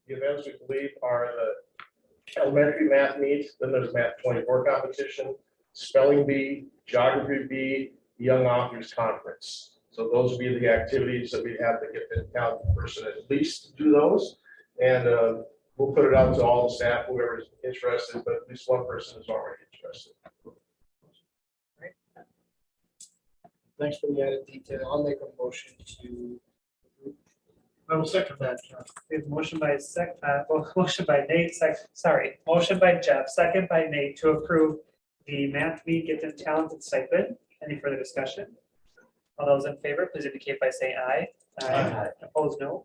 the events we believe are the elementary math meet, then there's math 24 competition, spelling bee, geography bee, young authors conference. So those would be the activities that we'd have to get the town person at least to do those. And we'll put it out to all the staff, whoever's interested, but at least one person is already interested. Thanks for the added detail. I'll make a motion to. I will second that. We have motion by motion by Nate, motion by Jeff, second by Nate to approve the math meet gifted talent and stipend. Any further discussion? All those in favor, please indicate by saying aye. Aye. Opposed, no.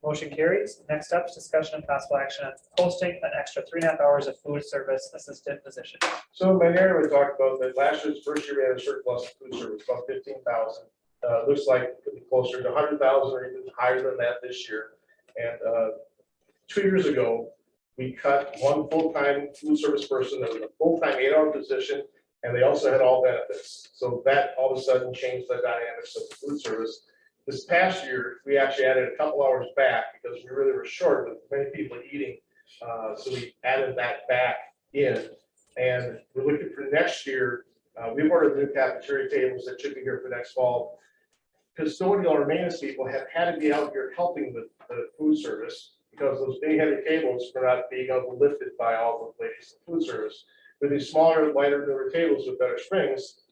Motion carries. Next up is discussion and possible action on posting an extra 3.5 hours of food service assistant position. So my narrative, we talked about that last year's first year, we had a surplus of food service, about 15,000. Looks like it could be closer to 100,000 or even higher than that this year. And 2 years ago, we cut one full-time food service person that was a full-time 8-hour position, and they also had all benefits. So that all of a sudden changed the dynamics of the food service. This past year, we actually added a couple hours back because we really were short with many people eating. So we added that back in. And we're looking for next year. We've ordered new cafeteria tables that should be here for next fall. Custodial or maintenance people have had to be out here helping with the food service because those big heavy tables were not being lifted by all the ladies in food service. With these smaller, lighter, newer tables with better springs,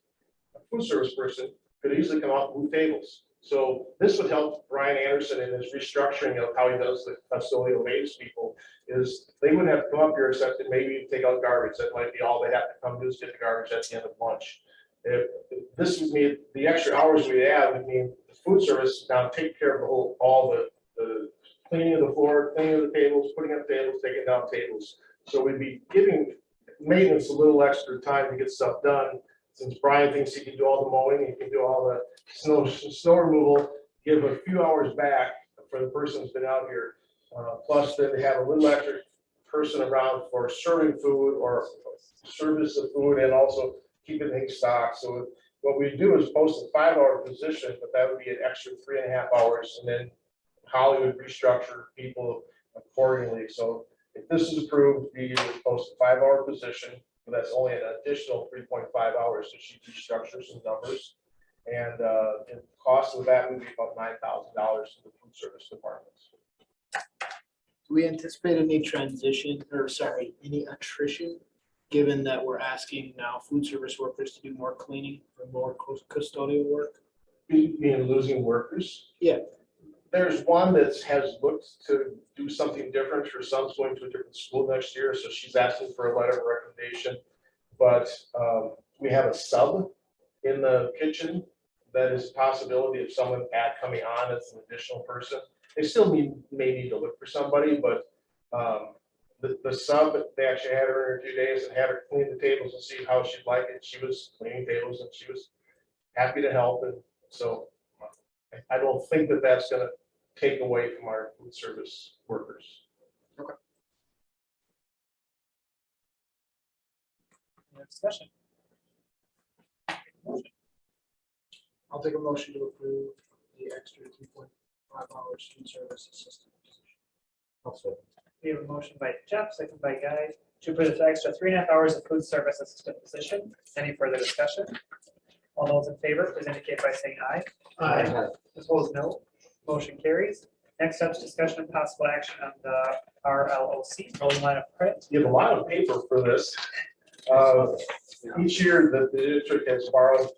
a food service person could easily come out and move tables. So this would help Brian Anderson in his restructuring of how he does the custodial maintenance people. Is they wouldn't have to come up here except to maybe take out garbage. That might be all they have to come do is get the garbage at the end of lunch. If this would mean the extra hours we add would mean the food service now take care of the whole, all the cleaning of the floor, cleaning of the tables, putting up tables, taking down tables. So we'd be giving maintenance a little extra time to get stuff done. Since Brian thinks he can do all the mowing, he can do all the snow removal, give a few hours back for the person who's been out here. Plus, then they have a little extra person around for serving food or service of food and also keeping things stocked. So what we do is post a 5-hour position, but that would be an extra 3.5 hours. And then Holly would restructure people accordingly. So if this is approved, we would post a 5-hour position. But that's only an additional 3.5 hours. So she restructures some numbers. And the cost of that would be about $9,000 to the food service departments. Do we anticipate any transition or any attrition, given that we're asking now food service workers to do more cleaning or more custodial work? Being losing workers. Yeah. There's one that has looked to do something different. Her son's going to a different school next year, so she's asking for a letter of recommendation. But we have a sub in the kitchen that is a possibility of someone coming on as an additional person. They still may need to look for somebody, but the sub, they actually had her in 2 days and had her clean the tables and see how she'd like it. She was cleaning tables and she was happy to help. And so I don't think that that's going to take away from our food service workers. Okay. Any discussion? I'll take a motion to approve the extra 3.5 hours food service assistant position. We have a motion by Jeff, second by Guy, to approve the extra 3.5 hours of food service assistant position. Any further discussion? All those in favor, please indicate by saying aye. Aye. Opposed, no. Motion carries. Next up is discussion and possible action on the RLOC, rolling line of credit. You have a lot of paper for this. Each year that the district has borrowed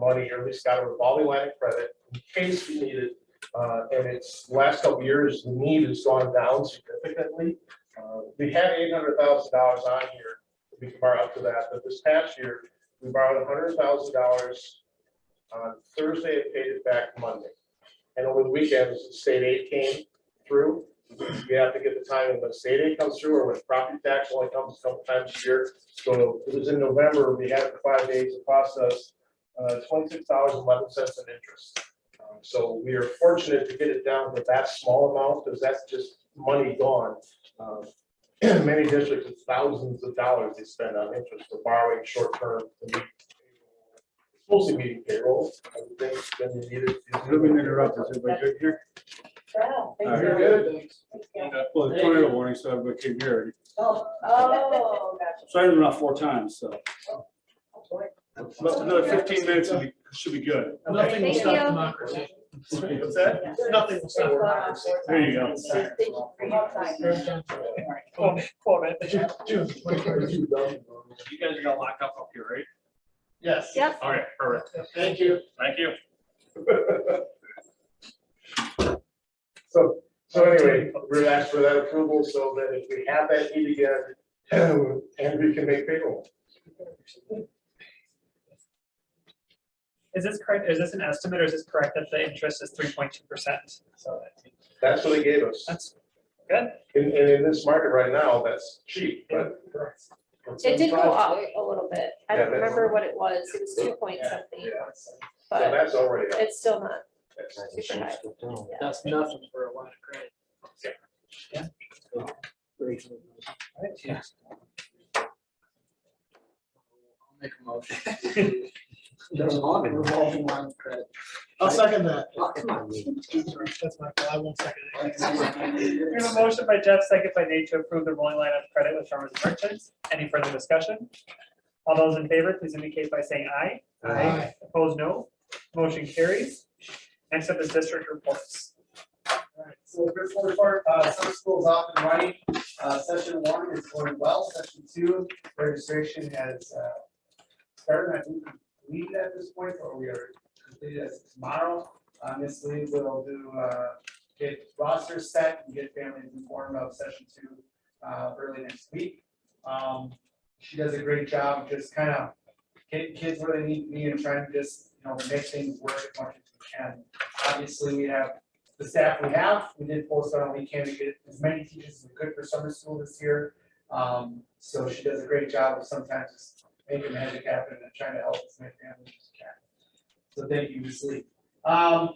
money, or at least got a revolving line of credit in case we need it. And it's the last couple of years, the need has gone down significantly. We had $800,000 on here. We can borrow up to that, but this past year we borrowed $100,000 on Thursday and paid it back Monday. And over the weekends, the state aid came through. You have to get the timing when the state aid comes through or when property tax only comes a couple times a year. So it was in November, we had it for 5 days. It cost us $26.11 in interest. So we are fortunate to get it down to that small amount because that's just money gone. Many districts, it's thousands of dollars they spend on interest for borrowing short term. Mostly meeting payroll. I would think when you need it. Let me interrupt. Is everybody good here? Yeah, thank All you. right. You're good. Thanks, Well, the tornado warning, so everybody came here. Oh, gotcha. Sirens went off 4 times, so. Another 15 minutes and we should be good. Nothing will Thank stop you. democracy. What's that? Nothing will stop democracy. There you go. Quote it. June. You guys are gonna lock up here, right? Yes. Yep. All right, perfect. Thank you. Thank you. So anyway, we're asked for that approval so that if we have that need again, and we can make payroll. Is this correct? Is this an estimate or is this correct that the interest is 3.2%? So That's what they gave us. that's good. And in this market right now, that's cheap, but. It did go up a little bit. I don't Yeah, that's- remember what it was. It was 2 point something, Yeah, so but that's already up. it's still not That's- super high. That's nothing for a line of credit. Yeah. Yeah. I'll make a motion. Revolving line of credit. I'll second that. Oh, come on, That's my, I won't second it. We have a motion by Jeff, second by Nate to approve the rolling line of credit with Farmers and Merchants. Any further discussion? All those in favor, please indicate by saying aye. Aye. Opposed, no. Motion carries. Next up is district reports. Alright, so first one report, summer school is off and running. Session 1 is going well. Session 2, registration has started. I think completed at this point, or we are completed as of tomorrow. Ms. Lee will do get roster set and get families informed of session 2 early next week. She does a great job just kind of getting kids where they need to be and trying to just make things work as much as we can. Obviously, we have the staff we have. We did post on a weekend to get as many teachers as we could for summer school this year. So she does a great job of sometimes just making magic happen and trying to help as many families as we can. So thank you, Ms. Lee. I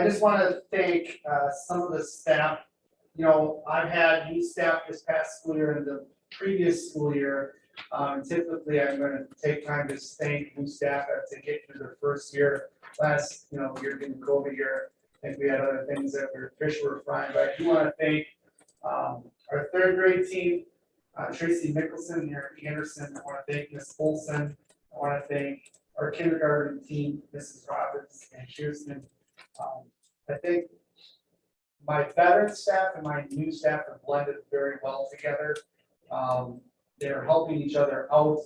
just want to thank some of the staff. I've had new staff this past school year and the previous school year. Typically, I'm going to take time to thank new staff as they get through their first year. Last, year being the COVID year, I think we had other things that were fish were frying, but I do want to thank our third grade team, Tracy Mickelson and Eric Anderson. I want to thank Ms. Olson. I want to thank our kindergarten team, Mrs. Roberts and Houston. I think my veteran staff and my new staff have blended very well together. They're helping each other out.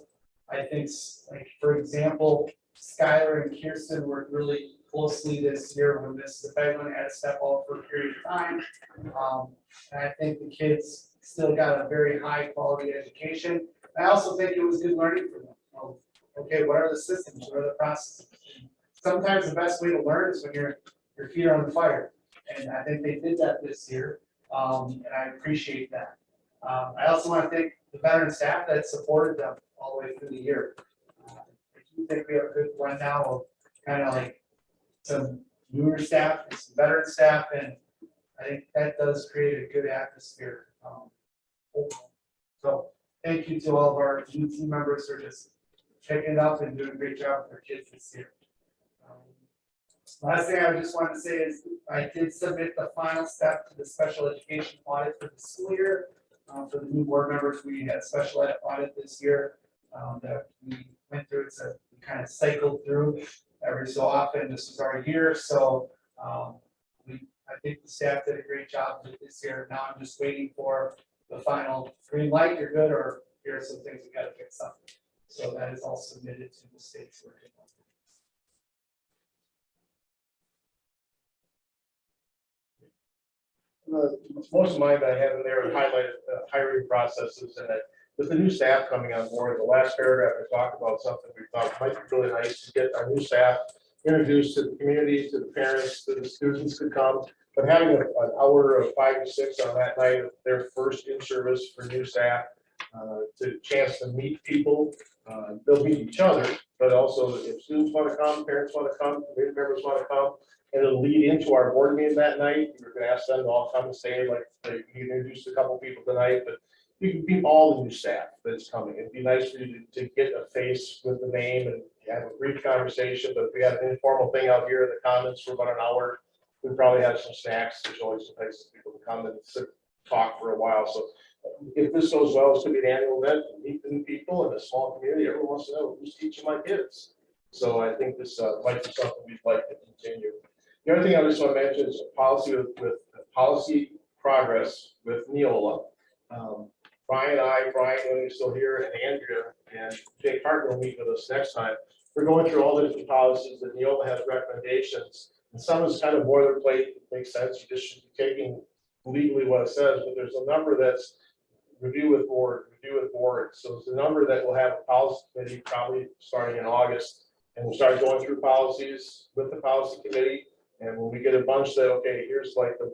I think, like, for example, Skylar and Kirsten worked really closely this year when Mrs. Beglin had to step out for a period of time. And I think the kids still got a very high quality education. I also think it was good learning for them. Okay, what are the systems? What are the processes? Sometimes the best way to learn is when your feet are on the fire. And I think they did that this year. And I appreciate that. I also want to thank the veteran staff that supported them all the way through the year. I do think we have a good blend now of kind of like some newer staff and some veteran staff, and I think that does create a good atmosphere. Overall. So thank you to all of our new team members who are just checking it up and doing a great job with their kids this year. Last thing I just wanted to say is I did submit the final step to the special education audit for the school year. For the new board members, we had a special ed audit this year that we went through. We kind of cycled through every so often. This is our year, so I think the staff did a great job with this year. Now I'm just waiting for the final green light. You're good, or here are some things we got to fix up. So that is all submitted to the state's working on. Most of mine that I have in there are highlighted hiring processes, and that with the new staff coming on board, the last paragraph I talked about something we thought might be really nice to get our new staff introduced to the community, to the parents, to the students to come. But having an hour of 5 to 6 on that night of their first in service for new staff, to chance to meet people, they'll meet each other, but also if students want to come, parents want to come, community members want to come. And it'll lead into our board meeting that night. We're gonna ask them to all come and stay, like, you introduced a couple people tonight, but you can meet all the new staff that's coming. It'd be nice for you to get a face with the name and have a brief conversation, but if we had an informal thing out here in the commons for about an hour, We probably have some snacks. There's always some places people can come and sit, talk for a while. So if this goes well, it's gonna be an annual event, meet the new people in a small community. Everyone wants to know who's teaching my kids. So I think this might be something we'd like to continue. The other thing I just want to mention is policy with policy progress with Neola. Brian, when he's still here, and Andrea and Jake Hart will meet with us next time. We're going through all the different policies that Neola has recommendations, and some is kind of boilerplate. It makes sense. You just should be taking legally what it says, but there's a number that's review with board. So there's a number that will have a policy committee probably starting in August, and we'll start going through policies with the policy committee. And when we get a bunch that, okay, here's like the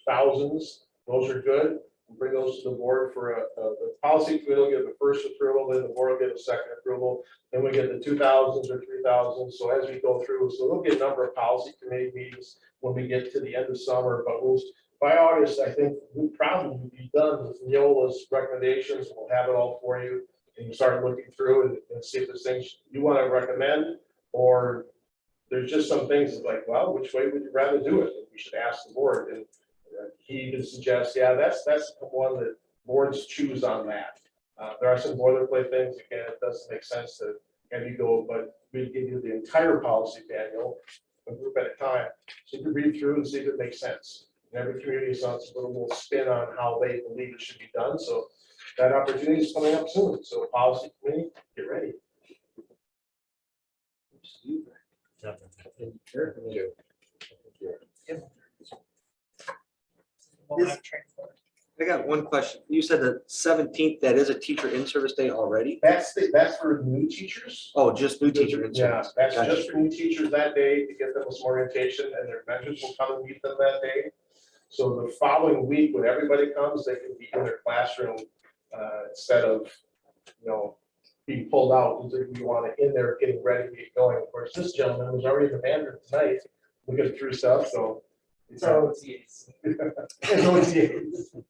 1000s, those are good. We'll bring those to the board for the policy committee will give the first approval, then the board will get a second approval. Then we get the 2000s or 3000s. So as we go through, so there'll be a number of policy committee meetings when we get to the end of summer, but by August, I think we'll probably be done with Neola's recommendations. We'll have it all for you. And you start looking through and see if there's things you want to recommend, or there's just some things that like, well, which way would you rather do it? We should ask the board. And he even suggests, yeah, that's the one that boards choose on that. There are some boilerplate things, again, it doesn't make sense to have you go, but we give you the entire policy manual, a group at a time, so you can read through and see if it makes sense. And every community has a little spin on how they believe it should be done, so that opportunity is coming up soon, so policy committee, get ready. We'll have train for it. I got one question. You said the 17th, that is a teacher in-service day already? That's for new teachers. Oh, just new teacher in Yeah, service. that's Gotcha. just for new teachers that day to get them some orientation, and their mentors will come and meet them that day. So the following week, when everybody comes, they can be in their classroom instead of, being pulled out, because we want it in there, getting ready to get going. Of course, this gentleman was already in the Mandarin tonight, looking through stuff, so. It's OTAs. It's OTAs.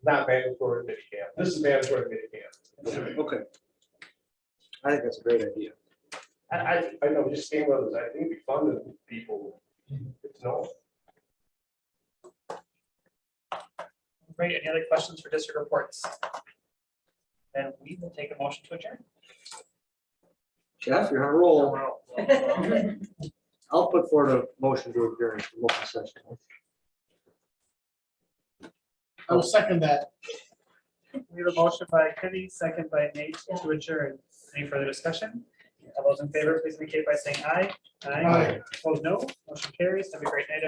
Not mandatory minicamp. This is mandatory minicamp. Okay. I think that's a great idea. I know, just came with us. I think it'd be fun to meet people. It's no. Great, any other questions for district reports? Then we will take a motion to adjourn. Jeff, you're on a roll. I'll put forward a motion to adjourn from open session. I will second that. We have a motion by Kenny, second by Nate to adjourn. Any further discussion? All those in favor, please indicate by saying aye. Aye. Opposed, no. Motion carries. Have a great night, everyone.